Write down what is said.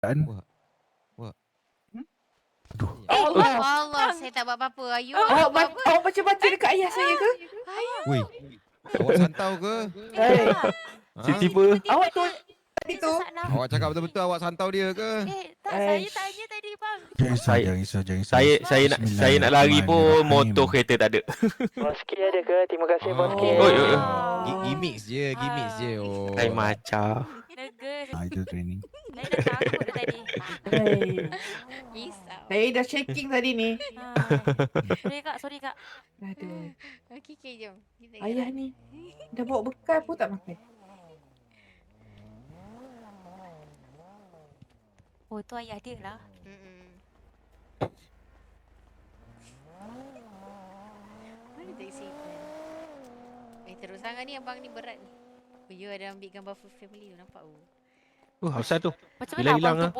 Wah. Aduh. Allah, saya tak buat apa-apa. Ayu, awak buat apa? Awak baca-baca dekat ayah saya ke? Weh. Awak santau ke? Tiba-tiba. Awak tu tadi tu. Awak cakap betul-betul awak santau dia ke? Tak, saya tanya tadi bang. Saya- Jangan risau. Saya nak lari pun motor kereta tak ada. Boski ada ke? Terima kasih Boski. Gimmicks je. Oh. Lain macam. Lega. Itu training. Saya dah takut dah tadi. Risau. Saya dah shaking tadi ni. Sorry kak. Aduh. Okay, jom. Kita Ayah ni dah bawa bekal pun tak makan. Oh, tu ayah dia lah. Mana taxi plan? Terus sangat ni abang ni berat ni. You ada ambil gambar full family tu, nampak? Asal tu? Macam Bila mana hilang abang tu ah?